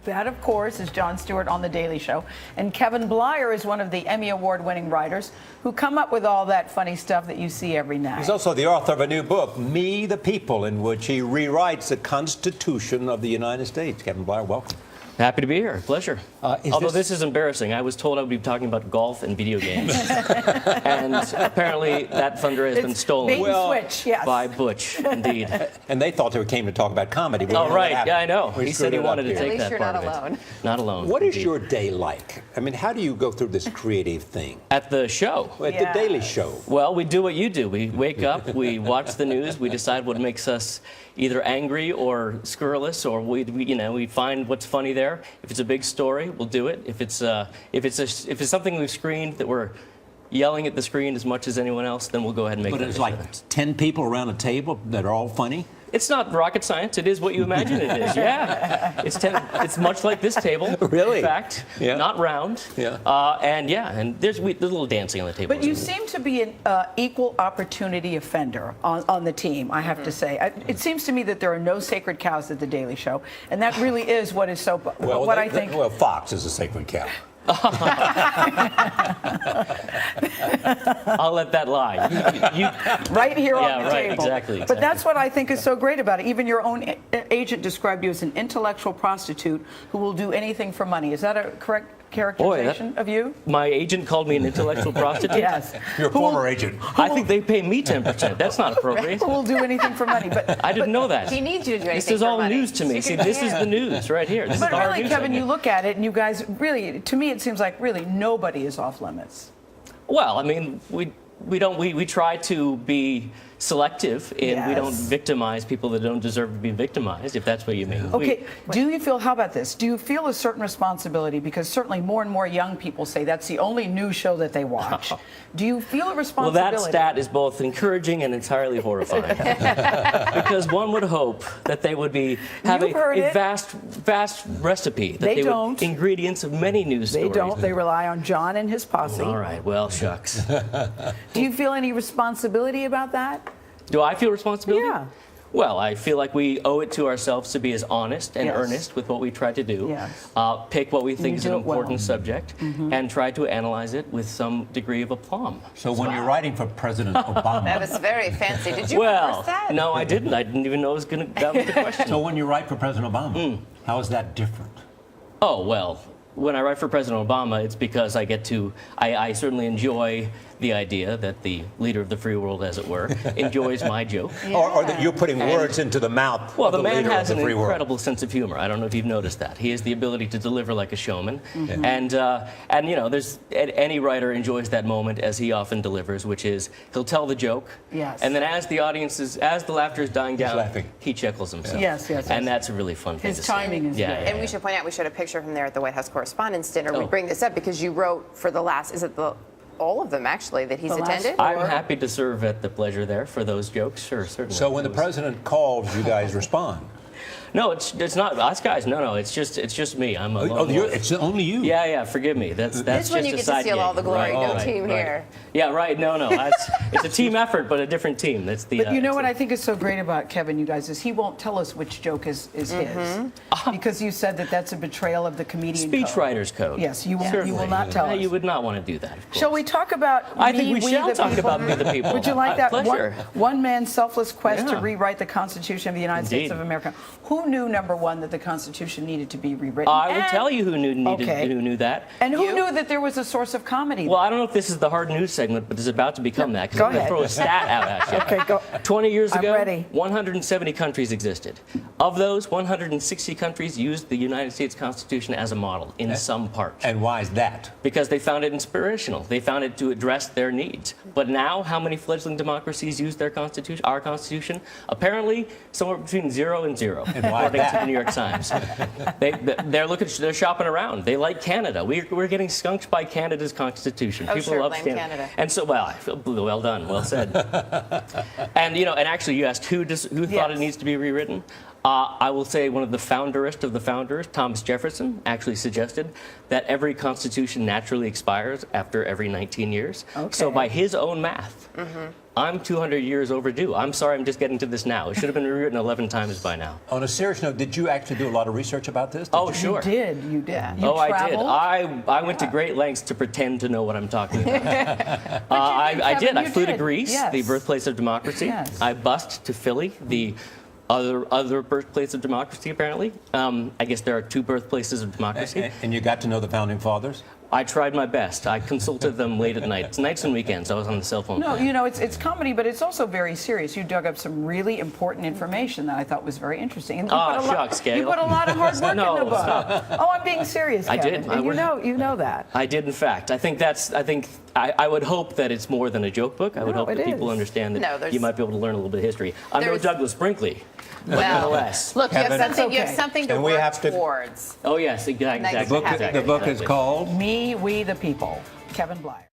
That, of course, is Jon Stewart on The Daily Show. And Kevin Bleyer is one of the Emmy Award-winning writers who come up with all that funny stuff that you see every night. He's also the author of a new book, Me the People, in which he rewrites the Constitution of the United States. Kevin Bleyer, welcome. Happy to be here. Pleasure. Although this is embarrassing. I was told I would be talking about golf and video games. And apparently that thunder has been stolen. Switch, yes. By Butch, indeed. And they thought they came to talk about comedy. Oh, right. Yeah, I know. He said he wanted to take that you're part not of alone. it. Not alone. What is your day like? I mean, how do you go through this creative thing? At the show? At the Daily Show. Well, we do what you do. We wake up, we watch the news, we decide what makes us either angry or scurrilous, or we find what's funny there. If it's a big story, we'll do it. If it's something we've screened that we're yelling at the screen as much as anyone else, then we'll go ahead and make it. But it's like 10 people around a table that are all funny? It's not rocket science. It is what you imagine it is. Yeah, it's much like this table. Really? In fact, not round. Yeah. And there's a little dancing on the table. But you seem to be an equal opportunity offender on the team, I have to say. It seems to me that there are no sacred cows at The Daily Show, and that really is what is so. I think. Well, Fox is a sacred cow. I'll let that lie. Right here on the right, table. Exactly. But that's what I think is so great about it. Even your own agent described you as an intellectual prostitute who will do anything for money. Is that a correct characterization of you? My agent called me an intellectual prostitute? Yes. Your former agent. I think they pay me 10%. That's not appropriate. Who will do anything for money? But I didn't know that. He needs you to do anything This is for all money. news to me. See, this is the news right here. This is But the hard really, news Kevin, right you here. look at it and you guys really, to me, it seems like really nobody is off limits. Well, I mean, we try to be selective, and we don't victimize people that don't deserve to be victimized, if that's what you mean. Okay, do you feel, how about this? Do you feel a certain responsibility? Because certainly more and more young people say that's the only news show that they watch. Do you feel a responsibility? Well, that stat is both encouraging and entirely horrifying. Because one would hope that they would have a vast recipe. That They don't. Ingredients of many news stories. They don't. They rely on John and his posse. All right, well, shucks. Do you feel any responsibility about that? Do I feel responsibility? Yeah. Well, I feel like we owe it to ourselves to be as honest and earnest with what we try to do. Yes. Pick what we think is an important subject, Mm-hmm. and try to analyze it with some degree of aplomb. So when you're writing for President Obama... That was very fancy. Did you Well, rehearse that? no, I didn't. I didn't even know that was the question. So when you write for President Obama, how is that different? Oh, well, when I write for President Obama, it's because I get to, I certainly enjoy the idea that the leader of the free world, as it were, enjoys my joke. Or that you're putting words into the mouth Well, of the man leader has of an the free world. incredible sense of humor. I don't know if you've noticed that. He has the ability to deliver like a showman. And you know, any writer enjoys that moment, as he often delivers, which is he'll tell the joke. Yes. And then as the laughter is dying down, laughing. he chuckles himself. Yes. And that's a really fun thing His to timing see. is Yeah, good. yeah, And we should point out, we showed a picture of him there at the White House Correspondents' Dinner. We bring this up because you wrote for the last, all of them actually, that he's attended? I'm happy to serve at the pleasure there for those jokes. Sure, certainly. So when the president calls, you guys respond? No, it's not us guys. No, it's just me. I'm alone. It's only you? Yeah. Forgive me. That's This just one you a get side to steal gig. all the glory. Right, No right, team right. here. Yeah, right. No. It's a team effort, but a different team. That's the. But you know what I think is so great about Kevin, you guys, is he won't tell us which joke is his. Because you said that that's a betrayal of the comedian code. Speechwriter's code. Yes, you will not tell us. You would not want to do that, of course. Shall we talk about I think we shall the talk people? about We the People. Would you like that? Pleasure. One man's selfless quest to Yeah. rewrite the Constitution of the United States Indeed. of America. Who knew, number one, that the Constitution needed to be rewritten? I will And- tell you who knew that. And who knew that there was a source of comedy? Well, I don't know if this is the hard news segment, but it's about to become that, because Go I'm going to ahead. throw a stat out at you. Okay, go. 20 years I'm ago, ready. 170 countries existed. Of those, 160 countries used the United States Constitution as a model in some parts. And why is that? Because they found it inspirational. They found it to address their needs. But now, how many fledgling democracies use their constitution, our Constitution? Apparently, somewhere between 0 and 0, why according that? to the New York Times. They're shopping around. They like Canada. We're getting skunked by Canada's Constitution. Oh, People sure, love blame Canada. Canada. And so, well done, well said. And actually, you asked who thought it needs to be rewritten. I will say one of the founderest of the founders, Thomas Jefferson, actually suggested that every constitution naturally expires after every 19 years. Okay. So by his own math, I'm 200 years overdue. I'm sorry I'm just getting to this now. It should have been rewritten 11 times by now. On a serious note, did you actually do a lot of research about this? Oh, sure. You did. You I did. traveled? I went to great lengths to pretend to know what I'm talking about. I did. Kevin, I you flew to did. Greece, Yes. the birthplace of democracy. Yes. I bussed to Philly, the other birthplace of democracy, apparently. I guess there are two birthplaces of democracy. And you got to know the founding fathers? I tried my best. I consulted them late at night. It's nights and weekends. I was on the cell phone. No, you know, it's comedy, but it's also very serious. You dug up some really important information that I thought was very interesting. And you put a shucks, Gayle. You put a lot of hard work No, in the book. stop. Oh, I'm being serious, I Kevin. did. And you know that. I did, in fact. I would hope that it's more than a joke book. I would No, hope that it people is. understand that No, there's- you might be able to learn a little bit of history. I'm no There's- Douglas Brinkley, but Well, nonetheless. look, you have Kevin. something. You That's have okay. something to And we work have to- towards. Oh, yes, exactly. Nice to exactly, have you. exactly, The book is exactly. called? Me, We the People. Kevin Bleyer.